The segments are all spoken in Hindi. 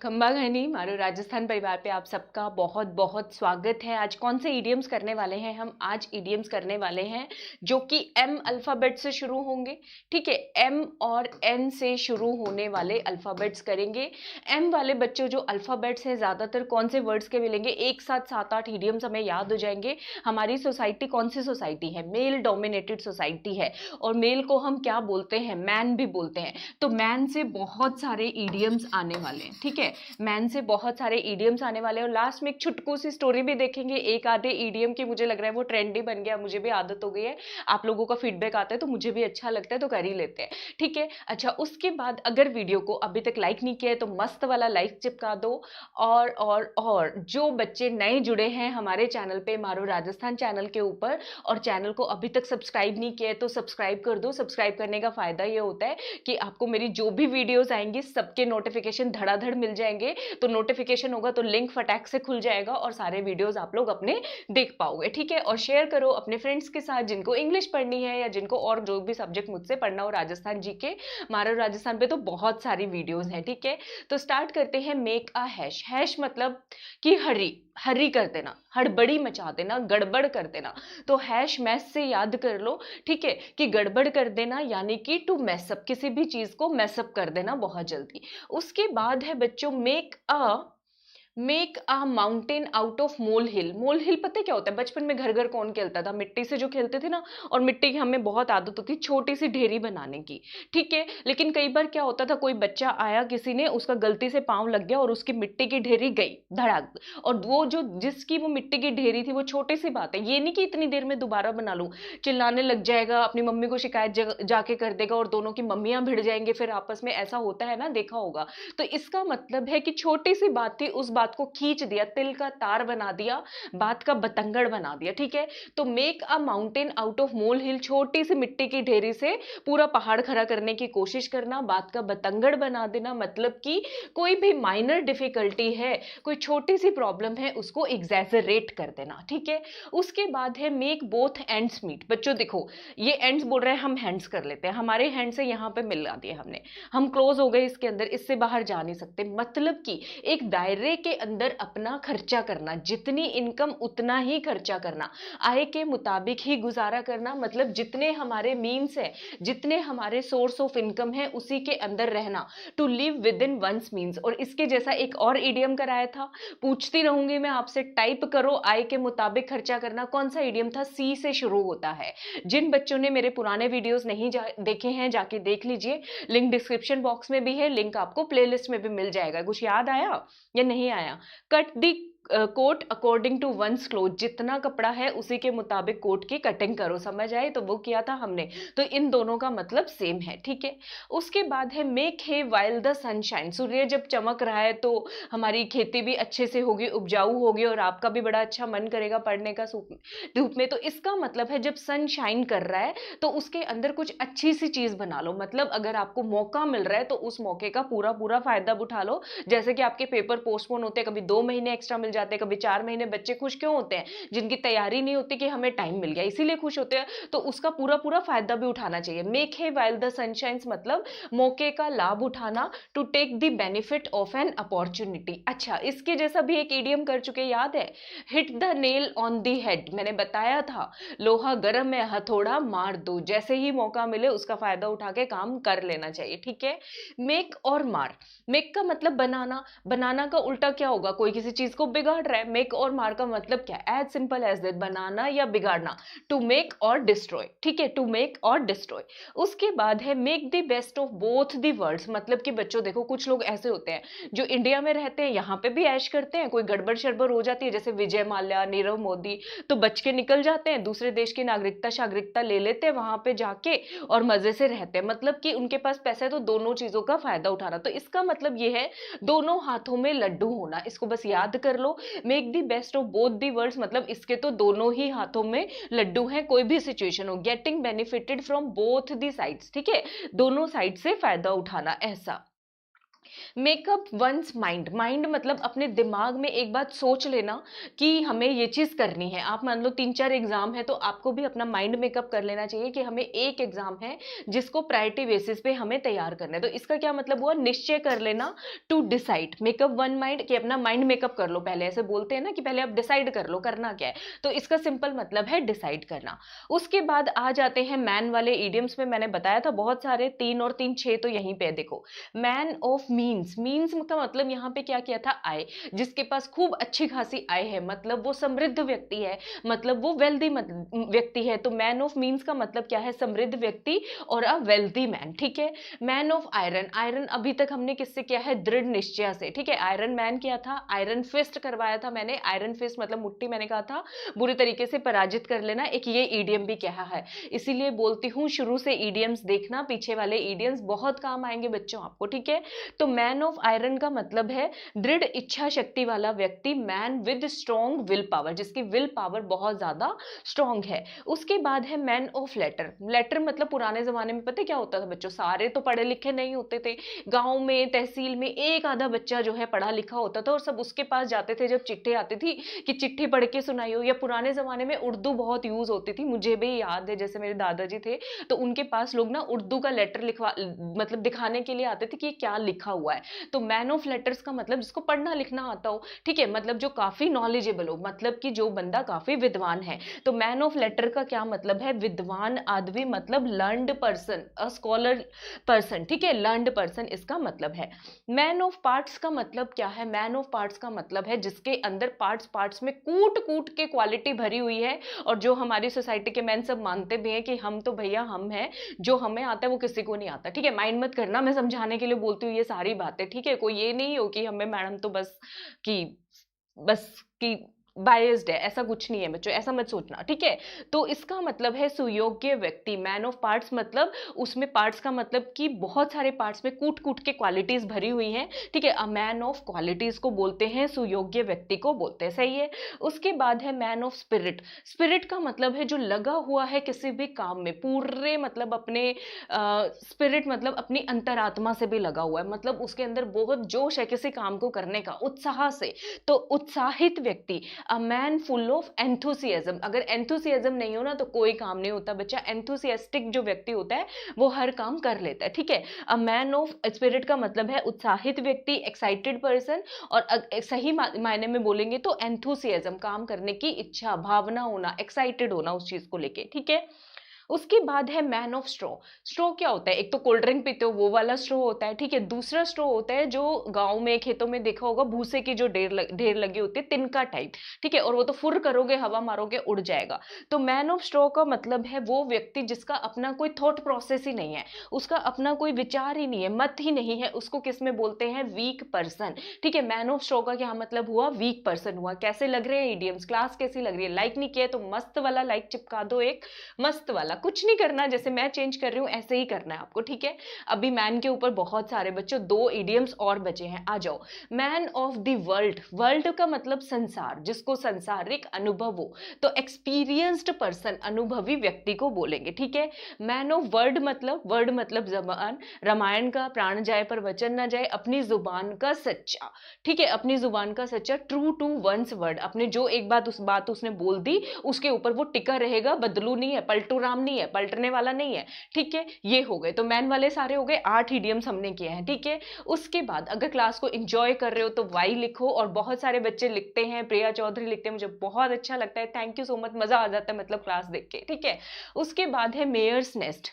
खंबा घनी मारो राजस्थान परिवार पे आप सबका बहुत बहुत स्वागत है। आज कौन से इडियम्स करने वाले हैं हम? आज इडियम्स करने वाले हैं जो कि एम अल्फाबेट से शुरू होंगे। ठीक है, एम और एन से शुरू होने वाले अल्फाबेट्स करेंगे। एम वाले बच्चों जो अल्फाबेट्स हैं ज़्यादातर कौन से वर्ड्स के मिलेंगे? एक साथ 7-8 इडियम्स हमें याद हो जाएंगे। हमारी सोसाइटी कौन सी सोसाइटी है? मेल डोमिनेटेड सोसाइटी है, और मेल को हम क्या बोलते हैं? मैन भी बोलते हैं। तो मैन से बहुत सारे इडियम्स आने वाले हैं। ठीक है, मैन से बहुत सारे इडियम्स आने वाले हैं, और लास्ट में एक छुटकू सी स्टोरी भी देखेंगे एक आधे इडियम की। मुझे लग रहा है वो ट्रेंडी बन गया, मुझे भी आदत हो गई है। आप लोगों का फीडबैक आता है तो मुझे भी अच्छा लगता है, तो कर ही लेते हैं। ठीक है, अच्छा, उसके बाद अगर वीडियो को अभी तक लाइक नहीं किया है तो मस्त वाला लाइक चिपका दो। और जो बच्चे नए जुड़े हैं हमारे चैनल पे, मारो राजस्थान चैनल के ऊपर, और चैनल को अभी तक सब्सक्राइब नहीं किया है तो सब्सक्राइब कर दो। सब्सक्राइब करने का फायदा ये होता है कि आपको मेरी जो भी वीडियोस आएंगी सबके नोटिफिकेशन धड़ाधड़ मिल जाएंगे। तो नोटिफिकेशन होगा तो लिंक फटाक से खुल जाएगा और सारे वीडियोस आप लोग अपने देख पाओगे। ठीक है, और शेयर करो अपने फ्रेंड्स के साथ जिनको इंग्लिश पढ़नी है या जिनको और जो भी सब्जेक्ट मुझसे पढ़ना हो राजस्थान जी के। मारो राजस्थान पे तो बहुत सारी वीडियोस हैं। ठीक है, तो स्टार्ट करते हैं। Make a hash. हैश मतलब कि हरी हरी कर देना, हड़बड़ी मचा देना, गड़बड़ कर देना। तो हैश मैस से याद कर लो। ठीक है, कि गड़बड़ कर देना यानी कि टू मैसअप, किसी भी चीज को मैसअप कर देना बहुत जल्दी। उसके बाद है बच्चों make a mountain out of molehill. Molehill पता है क्या होता है? बचपन में घर घर कौन खेलता था? मिट्टी से जो खेलते थे ना, और मिट्टी की हमें बहुत आदत होती छोटी सी ढेरी बनाने की। ठीक है, लेकिन कई बार क्या होता था, कोई बच्चा आया, किसी ने उसका गलती से पांव लग गया और उसकी मिट्टी की ढेरी गई धड़ाक, और वो जो जिसकी वो मिट्टी की ढेरी थी वो छोटी सी बात है, ये नहीं कि इतनी देर में दोबारा बना लूं, चिल्लाने लग जाएगा, अपनी मम्मी को शिकायत जाके कर देगा और दोनों की मम्मियां भिड़ जाएंगे फिर आपस में। ऐसा होता है ना, देखा होगा। तो इसका मतलब है कि छोटी सी बात थी, उस बात को खींच दिया, तिल का तार बना दिया, बात का बतंगड़ बना दिया। ठीक है, तो make a mountain out of molehill, छोटी सी मिट्टी की ढेरी से पूरा पहाड़ खड़ा करने की कोशिश करना, बात का बतंगड़ बना देना। मतलब कि कोई भी माइनर डिफिकल्टी है, कोई छोटी सी प्रॉब्लम है, उसको एग्जैजरेट कर देना। ठीक है, उसके बाद है मेक बोथ एंड्स मीट। बच्चों देखो, ये एंड्स बोल रहे हैं, हम हैंड्स कर लेते हैं, हमारे हैंड से यहां पे मिला दिए हमने, हम क्लोज हो गए इसके अंदर, इससे बाहर जा नहीं सकते। मतलब कि एक दायरे के अंदर अपना खर्चा करना, जितनी इनकम उतना ही खर्चा करना, आय के मुताबिक ही गुजारा करना। मतलब जितने हमारे मीन्स है, जितने हमारे सोर्स ऑफ इनकम है, उसी के अंदर रहना। To live within one's means. और इसके जैसा एक और इडियम कराया था, पूछती रहूंगी मैं आपसे, टाइप करो, आय के मुताबिक खर्चा करना। कौन सा इडियम था? सी से शुरू होता है। जिन बच्चों ने मेरे पुराने वीडियोस नहीं देखे हैं जाके देख लीजिए, लिंक डिस्क्रिप्शन बॉक्स में भी है, लिंक आपको प्लेलिस्ट में भी मिल जाएगा। कुछ याद आया या नहीं आया? Cut the coat according to one's cloth, जितना कपड़ा है उसी के मुताबिक कोट की कटिंग करो। समझ आए? तो वो किया था हमने। तो इन दोनों का मतलब सेम है। ठीक है, उसके बाद है make hay while the sunshine. सूर्य जब चमक रहा है तो हमारी खेती भी अच्छे से होगी, उपजाऊ होगी, और आपका भी बड़ा अच्छा मन करेगा पढ़ने का धूप में। तो इसका मतलब है जब सन शाइन कर रहा है तो उसके अंदर कुछ अच्छी सी चीज बना लो। मतलब अगर आपको मौका मिल रहा है तो उस मौके का पूरा पूरा फायदा उठा लो। जैसे कि आपके पेपर पोस्टपोन होते हैं, कभी 2 महीने एक्स्ट्रा मिल जाते हैं, कभी 4 महीने। बच्चे खुश क्यों होते हैं? जिनकी तैयारी नहीं होती कि हमें टाइम मिल गया, इसीलिए खुश होते हैं। तो उसका पूरा पूरा फायदा भी उठाना चाहिए। मेक है वाइल द सनशाइन मतलब मौके का लाभ उठाना, to take the benefit of an opportunity. अच्छा, इसके जैसा भी एक ईडियम कर चुके, याद है? Hit the nail on the head. मैंने बताया था, लोहा गर्म है, हथौड़ा मार दो। जैसे ही मौका मिले उसका फायदा उठा के काम कर लेना चाहिए। ठीक है, मेक और मार। मेक का मतलब बनाना, बनाना का उल्टा क्या होगा? कोई किसी चीज को बिगाड़ रहा है। मेक और मार का मतलब क्या? एज सिंपल एज दैट, बनाना या बिगाड़ना। टू मेक और डिस्ट्रॉय। ठीक है, टू मेक और डिस्ट्रॉय। उसके बाद है make the best of both the worlds. मतलब कि बच्चों देखो, कुछ लोग ऐसे होते हैं जो इंडिया में रहते हैं, यहाँ पे भी ऐश करते हैं, कोई गड़बड़ शड़बड़ हो जाती है जैसे विजय माल्या, नीरव मोदी, तो बच के निकल जाते हैं, दूसरे देश की नागरिकता शागरिकता ले लेते हैं वहां पे जाके, और मजे से रहते हैं। मतलब कि उनके पास पैसा है तो दोनों चीजों का फायदा उठाना। तो इसका मतलब ये है दोनों हाथों में लड्डू होना। इसको बस याद कर लो, make the best of both the worlds मतलब इसके तो दोनों ही हाथों में लड्डू हैं, कोई भी सिचुएशन हो। Getting benefited from both the sides. ठीक है, दोनों साइड से फायदा उठाना, ऐसा। मेकअप वंस माइंड, माइंड मतलब अपने दिमाग में एक बात सोच लेना कि हमें ये चीज करनी है। आप मान लो 3-4 एग्जाम है तो आपको भी अपना माइंड मेकअप कर लेना चाहिए कि हमें एक एग्जाम है जिसको प्रायोरिटी बेसिस पे हमें तैयार करना है। तो इसका क्या मतलब हुआ, निश्चय कर लेना, to decide, make up one mind, कि अपना माइंड मेकअप कर लो पहले, ऐसे बोलते हैं ना कि पहले आप डिसाइड कर लो करना क्या है। तो इसका सिंपल मतलब है डिसाइड करना। उसके बाद आ जाते हैं मैन वाले इडियम्स में, मैंने बताया था बहुत सारे, 3 और 3 6 तो यहीं पे देखो। मैन ऑफ मीन्स, मीन्स का मतलब यहाँ पे क्या किया था, आय, जिसके पास खूब अच्छी खासी आय है, मतलब वो समृद्ध व्यक्ति है, मतलब वो वेल्दी व्यक्ति है। तो मैन ऑफ मीन्स का मतलब क्या है, समृद्ध व्यक्ति और अ वेल्दी मैन, ठीक है। मैन ऑफ आयरन, आयरन अभी तक हमने किससे किया है, दृढ़ निश्चय से, ठीक है। आयरन मैन किया था, आयरन फिस्ट करवाया था मैंने, आयरन फिस्ट मतलब मुट्ठी, मैंने कहा था बुरी तरीके से पराजित कर लेना, एक ये ईडियम भी कहा है। इसीलिए बोलती हूँ शुरू से ईडियम्स देखना, पीछे वाले ईडियम्स बहुत काम आएंगे बच्चों आपको, ठीक है। तो मैन ऑफ आयरन का मतलब है दृढ़ इच्छा शक्ति वाला व्यक्ति, man with strong will power, जिसकी विल पावर बहुत ज्यादा स्ट्रॉन्ग है। उसके बाद है मैन ऑफ लेटर, लेटर मतलब पुराने जमाने में पता क्या होता था बच्चों, सारे तो पढ़े लिखे नहीं होते थे, गांव में तहसील में एक आधा बच्चा जो है पढ़ा लिखा होता था और सब उसके पास जाते थे जब चिट्ठी आती थी कि चिट्ठी पढ़ के सुनाइयो। या पुराने जमाने में उर्दू बहुत यूज होती थी, मुझे भी याद है, जैसे मेरे दादाजी थे तो उनके पास लोग ना उर्दू का लेटर लिखवा, मतलब दिखाने के लिए आते थे कि क्या लिखा हुआ है। तो मैन ऑफ लेटर्स का मतलब जिसको पढ़ना लिखना आता हो, ठीक है, मतलब जो काफी नॉलेजेबल हो, मतलब कि जो बंदा काफी विद्वान है। तो मैन ऑफ लेटर का क्या मतलब है, विद्वान आदमी, मतलब learned person, a scholar person, ठीक है, लर्नड पर्सन इसका मतलब है। मैन ऑफ पार्ट्स का मतलब क्या है, मैन ऑफ पार्ट्स का मतलब है जिसके अंदर पार्ट्स पार्ट्स में कूट कूट के क्वालिटी भरी हुई है, और जो हमारी सोसाइटी के मैन सब मानते भी हैं कि हम तो भैया हम हैं, जो हमें आता है वो किसी को नहीं आता, ठीक है। माइंड मत करना, मैं समझाने के लिए बोलती हूँ ये सारी बातें, ठीक है। कोई ये नहीं हो कि हमें मैडम तो बस कि बायस्ड है, ऐसा कुछ नहीं है बच्चों, ऐसा मत सोचना, ठीक है। तो इसका मतलब है सुयोग्य व्यक्ति, मैन ऑफ पार्ट्स मतलब उसमें पार्ट्स का मतलब कि बहुत सारे पार्ट्स में कूट कूट के क्वालिटीज भरी हुई हैं, ठीक है। अ मैन ऑफ क्वालिटीज को बोलते हैं, सुयोग्य व्यक्ति को बोलते हैं, सही है। उसके बाद है मैन ऑफ स्पिरिट, स्पिरिट का मतलब है जो लगा हुआ है किसी भी काम में पूरे, मतलब अपने स्पिरिट मतलब अपनी अंतरात्मा से भी लगा हुआ है, मतलब उसके अंदर बहुत जोश है किसी काम को करने का, उत्साह से। तो उत्साहित व्यक्ति, a man full of enthusiasm, अगर एंथुसियाज्म नहीं हो ना तो कोई काम नहीं होता बच्चा, एंथुसियास्टिक जो व्यक्ति होता है वो हर काम कर लेता है, ठीक है। अ मैन ऑफ स्पिरिट का मतलब है उत्साहित व्यक्ति, एक्साइटेड पर्सन, और सही मायने में बोलेंगे तो एंथुसियाज्म, काम करने की इच्छा, भावना होना, एक्साइटेड होना उस चीज को लेके, ठीक है। उसके बाद है मैन ऑफ स्ट्रॉ, स्ट्रॉ क्या होता है, एक तो कोल्ड ड्रिंक पीते हो वो वाला स्ट्रॉ होता है, ठीक है। दूसरा स्ट्रॉ होता है जो गांव में खेतों में देखा होगा, भूसे की जो ढेर लगी होती है, तिनका टाइप, ठीक है, और वो तो फुर करोगे हवा मारोगे उड़ जाएगा। तो मैन ऑफ स्ट्रॉ का मतलब है वो व्यक्ति जिसका अपना कोई थॉट प्रोसेस ही नहीं है, उसका अपना कोई विचार ही नहीं है, मत ही नहीं है, उसको किस में बोलते हैं, वीक पर्सन, ठीक है। मैन ऑफ स्ट्रॉ का क्या मतलब हुआ, वीक पर्सन हुआ। कैसे लग रहे हैं इडियम्स, क्लास कैसी लग रही है, लाइक नहीं किया तो मस्त वाला लाइक चिपका दो, एक मस्त वाला, कुछ नहीं करना, जैसे मैं चेंज कर रही हूं ऐसे ही करना है आपको, ठीक है। अभी मैन के ऊपर बहुत सारे बच्चों 2 इडियम्स और बचे हैं, आ जाओ। Man of the world, world का मतलब संसार, जिसको संसारिक अनुभव हो, तो एक्सपीरियंस्ड पर्सन, अनुभवी व्यक्ति को बोलेंगे, ठीक है। मैन ऑफ वर्ड मतलब जबान, रामायण का प्राण जाए पर वचन न जाए, अपनी जुबान का सच्चा, ठीक है, अपनी जुबान का सच्चा, ट्रू टू वंस वर्ड, अपने जो एक बात उस बात उसने बोल दी उसके ऊपर वो टिका रहेगा, बदलू नहीं है, पलटू राम नहीं है, पलटने वाला नहीं है, ठीक है। ये हो गए, तो मैन वाले सारे हो गए, 8 इडियम्स हमने किए हैं, ठीक है। उसके बाद अगर क्लास को एंजॉय कर रहे हो तो वाई लिखो, और बहुत सारे बच्चे लिखते हैं, प्रिया चौधरी लिखते हैं, मुझे बहुत अच्छा लगता है, थैंक यू सो मच, मजा आ जाता है मतलब क्लास देख के, ठीक है। उसके बाद है मेयर्स नेस्ट,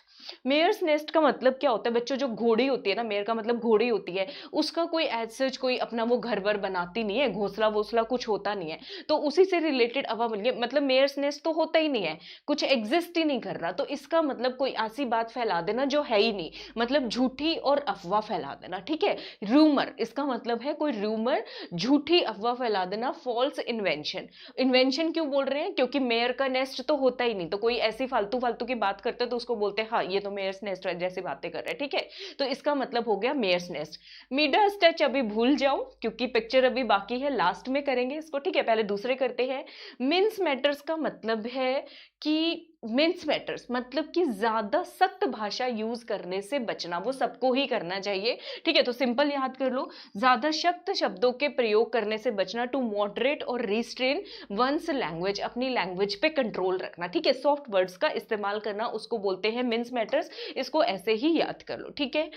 मेयर्स नेस्ट का मतलब क्या होता है बच्चों, जो घोड़ी होती है ना, मेयर का मतलब घोड़ी होती है, उसका कोई एज सच कोई अपना वो घर वर बनाती नहीं है, घोंसला वोसला कुछ होता नहीं है, तो उसी से रिलेटेड अब मतलब मेयर्स नेस्ट तो होता ही नहीं है, कुछ एग्जिस्ट ही नहीं कर रहा, तो इसका मतलब कोई ऐसी बात फैला देना जो है ही नहीं, मतलब झूठी और अफवाह फैला देना, ठीक है। रूमर, इसका मतलब है कोई रूमर, झूठी अफवाह फैला देना, फॉल्स इन्वेंशन, इन्वेंशन क्यों बोल रहे हैं, क्योंकि मेयर का नेस्ट तो होता ही नहीं, तो कोई ऐसी फालतू फालतू की बात करते तो उसको बोलते हैं हाँ ये तो मेयर्स नेस्ट जैसी बातें कर रहे हैं, ठीक है। तो इसका मतलब हो गया मेयर्स नेस्ट। मिडास टच अभी भूल जाओ क्योंकि पिक्चर अभी बाकी है, लास्ट में करेंगे इसको, ठीक है, पहले दूसरे करते हैं। मीन्स मैटर्स का मतलब है कि मिन्स मैटर्स मतलब कि ज्यादा सख्त भाषा यूज करने से बचना, वो सबको ही करना चाहिए, ठीक है। तो सिंपल याद कर लो, ज्यादा सख्त शब्दों के प्रयोग करने से बचना, टू मॉडरेट और रिस्ट्रेन वंस लैंग्वेज, अपनी लैंग्वेज पे कंट्रोल रखना, ठीक है। सॉफ्ट वर्ड्स का इस्तेमाल करना उसको बोलते हैं मिन्स मैटर्स, इसको ऐसे ही याद कर लो, ठीक है।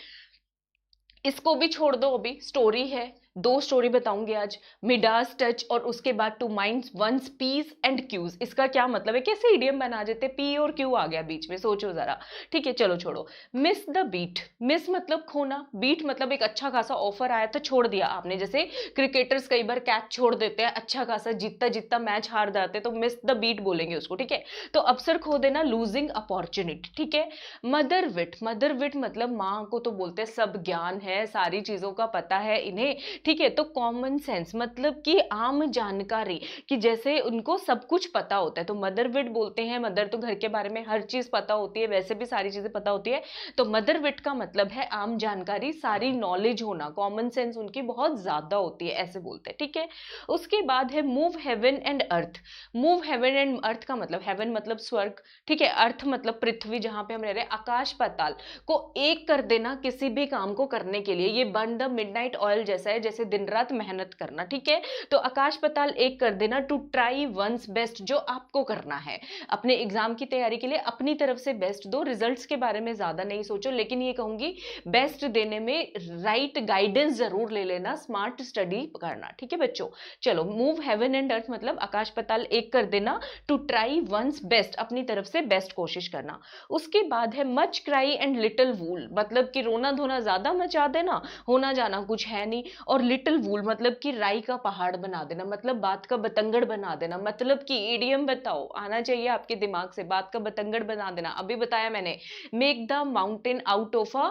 इसको भी छोड़ दो, अभी स्टोरी है, दो स्टोरी बताऊंगी आज, मिडास टच और उसके बाद to mind one's P's and Q's. इसका क्या मतलब है, कैसे इडियम बना देते, पी और क्यू आ गया बीच में, सोचो जरा, ठीक है। चलो छोड़ो, मिस द बीट, मिस मतलब खोना, बीट मतलब एक अच्छा खासा ऑफर आया था छोड़ दिया आपने, जैसे क्रिकेटर्स कई बार कैच छोड़ देते हैं, अच्छा खासा जीतता जीतता मैच हार जाते हैं, तो मिस द बीट बोलेंगे उसको, ठीक है। तो अवसर खो देना, लूजिंग अपॉर्चुनिटी, ठीक है। मदर विट, मदर विट मतलब माँ को तो बोलते हैं सब ज्ञान है, सारी चीजों का पता है इन्हें, ठीक है। तो कॉमन सेंस मतलब कि आम जानकारी, कि जैसे उनको सब कुछ पता होता है, तो मदर विट बोलते हैं। मदर तो घर के बारे में हर चीज पता होती है, वैसे भी सारी चीजें पता होती है, तो मदर विट का मतलब है आम जानकारी, सारी नॉलेज होना, कॉमन सेंस उनकी बहुत ज्यादा होती है, ऐसे बोलते हैं, ठीक है। उसके बाद है move heaven and earth. Move heaven and earth का मतलब, हेवन मतलब स्वर्ग, ठीक है, अर्थ मतलब पृथ्वी जहां पे हम रह रहे हैं, आकाश पाताल को एक कर देना किसी भी काम को करने के लिए, ये बर्न द मिडनाइट ऑयल जैसा है, जैसे दिन रात मेहनत करना, ठीक है। तो आकाश पाताल एक कर देना, टू ट्राई वंस बेस्ट, जो आपको करना है अपने एग्जाम की तैयारी के लिए, अपनी तरफ से बेस्ट दो, रिजल्ट्स के बारे में ज्यादा नहीं सोचो, लेकिन ये कहूंगी बेस्ट देने में राइट गाइडेंस जरूर ले लेना, स्मार्ट स्टडी करना, ठीक है बच्चों। चलो, मूव हेवन एंड अर्थ मतलब आकाश पाताल एक कर देना, टू ट्राई वंस बेस्ट, अपनी तरफ से बेस्ट कोशिश करना। उसके बाद है मच क्राई एंड लिटिल वूल, मतलब कि रोना धोना ज्यादा मचा देना, होना जाना कुछ है नहीं, और लिटिल वूल मतलब कि राई का पहाड़ बना देना, मतलब बात का बतंगड़ बना देना, मतलब कि इडियम बताओ, आना चाहिए आपके दिमाग से, बात का बतंगड़ बना देना, अभी बताया मैंने, make the mountain out of a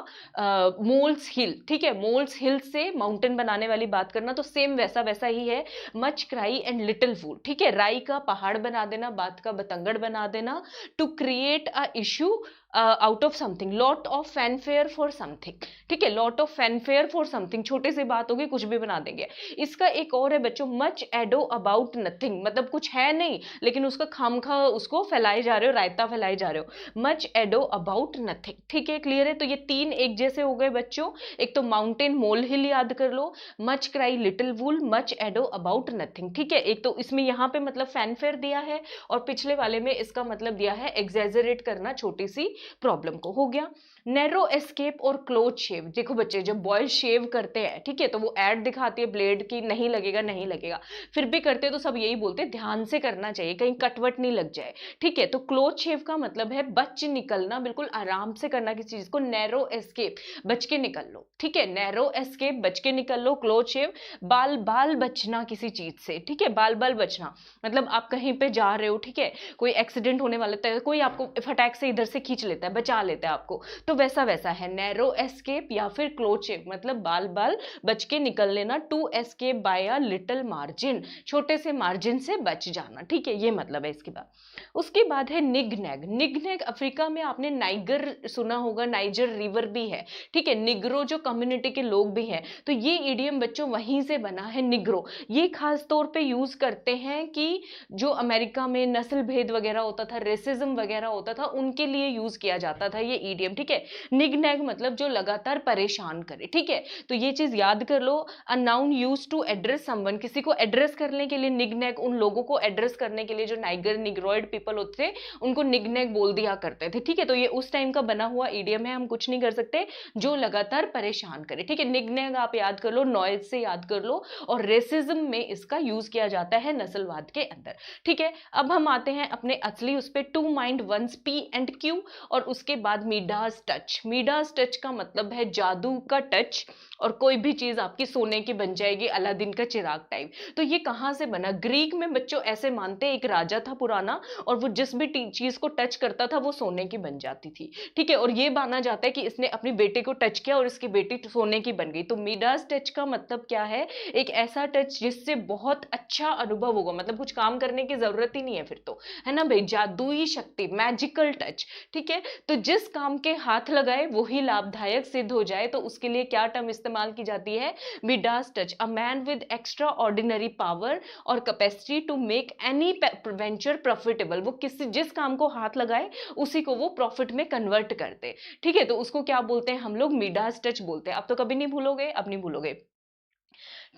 moles hill, ठीक है, मोल्स हिल से माउंटेन बनाने वाली बात करना, तो सेम वैसा वैसा ही है, मच क्राई एंड लिटिल वूल, ठीक है, राई का पहाड़ बना देना, बात का बतंगड़ बना देना, to create a issue out of something, lot of fanfare for something, ठीक है, lot of fanfare for something, छोटी सी बात होगी कुछ भी बना देंगे। इसका एक और है बच्चों, मच एडो अबाउट नथिंग, मतलब कुछ है नहीं लेकिन उसका खामखा उसको फैलाए जा रहे हो, रायता फैलाए जा रहे हो, मच एडो अबाउट नथिंग, ठीक है, क्लियर है। तो ये तीन एक जैसे हो गए बच्चों, एक तो माउंटेन मोल हिल याद कर लो, much cry little wool, much ado about nothing, ठीक है। एक तो इसमें यहाँ पे मतलब फैनफेयर दिया है, और पिछले वाले में इसका मतलब दिया है एग्जैजरेट करना छोटी सी प्रॉब्लम को, हो गया। नैरो एस्केप और क्लोज शेव, देखो बच्चे जब बॉयज शेव करते हैं, ठीक है, तो वो एड दिखाती है ब्लेड की, नहीं लगेगा नहीं लगेगा, फिर भी करते तो सब यही बोलते ध्यान से करना चाहिए, कहीं कटवट नहीं लग जाए, ठीक है। तो क्लोज शेव का मतलब है बच निकलना, बिल्कुल आराम से करना किसी चीज को, नैरो एस्केप बच के निकल लो, ठीक है, नैरो एस्केप बच के निकल लो, क्लोज शेव बाल बाल बचना किसी चीज से, ठीक है, बाल बाल बचना मतलब आप कहीं पे जा रहे हो, ठीक है, कोई एक्सीडेंट होने वाला है, कोई आपको फटाक से इधर से खींच लेता है, बचा लेता है आपको, तो वैसा वैसा है नैरो एस्केप या फिर क्लोज शेव, मतलब बाल बाल बच के निकल लेना, to escape by a little margin, छोटे से मार्जिन से बच जाना, ठीक है, ये मतलब है इसके बाद। उसके बाद है निगनैग, निगनैग अफ्रीका में आपने नाइगर सुना होगा, नाइजर रिवर भी है, ठीक है, निग्रो जो कम्युनिटी के लोग भी हैं, तो ये इडियम बच्चों वहीं से बना है, निग्रो, ये खास तौर पे यूज करते हैं कि जो अमेरिका में नस्ल भेद वगैरह होता था, रेसिज्म वगैरह होता था, उनके लिए यूज किया जाता था ये इडियम, ठीक है। निगनैग मतलब जो लगातार परेशान करे, ठीक है, तो ये चीज याद कर लो, a noun used to address someone, किसी को एड्रेस करने के लिए, निगनैग उन लोगों को एड्रेस करने के लिए जो नाइगर निग्रोइड पीपल होते थे उनको निगनैग बोल दिया करते थे, ठीक है। तो ये उस टाइम का बना हुआ इडियम है, हम कुछ नहीं कर सकते, जो लगातार परेशान करे, ठीक है। निगनैग आप याद कर लो, नॉइज से याद कर लो, और रेसिज्म में इसका यूज किया जाता है नस्लवाद के अंदर, ठीक है। अब हम आते हैं अपने असली उस पे, to mind one's P and Q, और उसके बाद मीडास टच, मीडास टच का मतलब है जादू का टच, और कोई भी चीज आपकी सोने की बन जाएगी, अलादीन का चिराग टाइप। तो ये कहां से बना, ग्रीक में बच्चों ऐसे मानते, एक राजा था पुराना, और वो जिस भी चीज को टच करता था वो सोने की बन जाती थी, ठीक है, और ये माना जाता है कि इसने अपनी बेटे को टच किया और इसकी बेटी सोने की बन गई। तो मीडास टच का मतलब क्या है, एक ऐसा टच जिससे बहुत अच्छा अनुभव होगा, मतलब कुछ काम करने की जरूरत ही नहीं है फिर तो, है ना भाई, जादुई शक्ति, मैजिकल टच, ठीक है। है। तो जिस काम के हाथ लगाए वही लाभदायक सिद्ध हो जाए, तो उसके लिए क्या टर्म इस्तेमाल की जाती है? Midas touch, a man with extraordinary power और capacity to make any venture profitable. वो किसी जिस काम को हाथ लगाए उसी को वो प्रॉफिट में कन्वर्ट करते। ठीक है, तो उसको क्या बोलते हैं हम लोग? मिडास टच बोलते हैं। अब तो कभी नहीं भूलोगे, अब नहीं भूलोगे।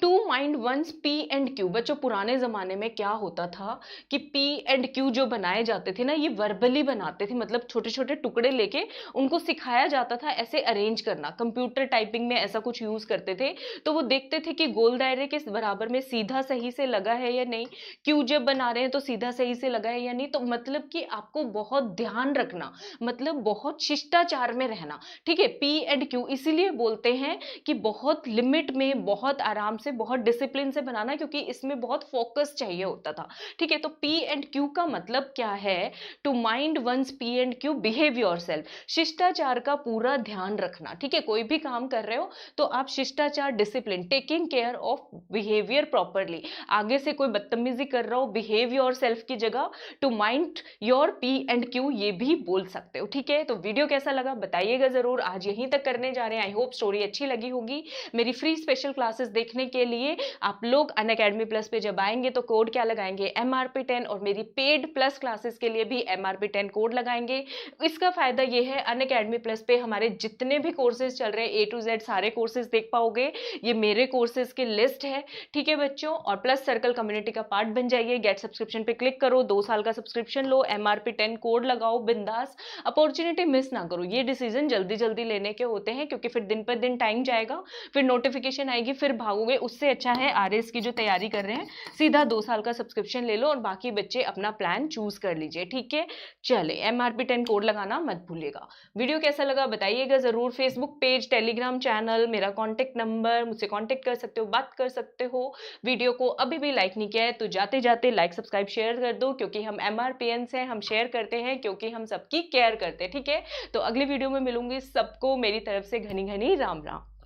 To mind one's P and Q. बच्चों पुराने जमाने में क्या होता था कि पी एंड क्यू जो बनाए जाते थे ना, ये वर्बली बनाते थे, मतलब छोटे छोटे टुकड़े लेके उनको सिखाया जाता था ऐसे अरेंज करना। कंप्यूटर टाइपिंग में ऐसा कुछ यूज करते थे। तो वो देखते थे कि गोल दायरे के बराबर में सीधा सही से लगा है या नहीं, क्यू जब बना रहे हैं तो सीधा सही से लगा है या नहीं। तो मतलब कि आपको बहुत ध्यान रखना, मतलब बहुत शिष्टाचार में रहना। ठीक है, पी एंड क्यू इसीलिए बोलते हैं कि बहुत लिमिट में, बहुत आराम से, बहुत डिसिप्लिन से बनाना, क्योंकि इसमें बहुत फोकस चाहिए होता था। ठीक है, तो पी एंड क्यू का मतलब क्या है? To mind one's P and Q, behave yourself, शिष्टाचार का पूरा ध्यान रखना। ठीक है, कोई भी काम कर रहे हो तो आप शिष्टाचार, discipline, taking care of behaviour properly. आगे से कोई बदतमीजी कर रहा हो, बिहेव योरसेल्फ की जगह to mind your P and Q ये भी बोल सकते हो। ठीक है, तो वीडियो कैसा लगा बताइएगा जरूर। आज यहीं तक करने जा रहे हैं। आई होप स्टोरी अच्छी लगी होगी। मेरी फ्री स्पेशल क्लासेस देखने के लिए आप लोग अनअकैडमी प्लस पे जब आएंगे तो कोड क्या लगाएंगे? MRP10। और मेरी पेड प्लस क्लासेस के लिए भी MRP10 कोड लगाएंगे। इसका फायदा ये है, अनअकैडमी प्लस पे हमारे जितने भी कोर्सेज चल रहे हैं A to Z सारे कोर्सेज देख पाओगे। ये मेरे कोर्सेज की लिस्ट है। ठीक है बच्चों, और प्लस सर्कल कम्युनिटी का पार्ट बन जाइए। गेट सब्सक्रिप्शन पे क्लिक करो, 2 साल का सब्सक्रिप्शन लो, MRP10 कोड लगाओ, बिंदास। अपॉर्चुनिटी मिस ना करो। ये डिसीजन जल्दी जल्दी लेने के होते हैं, क्योंकि फिर दिन पर दिन टाइम जाएगा, फिर नोटिफिकेशन आएगी, फिर भागोगे। उससे अच्छा है RS की जो तैयारी कर रहे हैं सीधा 2 साल का सब्सक्रिप्शन ले लो और बाकी बच्चे अपना प्लान चूज कर लीजिए। ठीक है, चले MRP10 कोड लगाना मत भूलिएगा। वीडियो कैसा लगा बताइएगा जरूर। फेसबुक पेज, टेलीग्राम चैनल, मेरा कॉन्टेक्ट नंबर, मुझसे कॉन्टेक्ट कर सकते हो, बात कर सकते हो। वीडियो को अभी भी लाइक नहीं किया है तो जाते जाते लाइक सब्सक्राइब शेयर कर दो, क्योंकि हम MRPN से हम शेयर करते हैं, क्योंकि हम सबकी केयर करते हैं। ठीक है, तो अगली वीडियो में मिलूंगी। सबको मेरी तरफ से घनी घनी राम राम।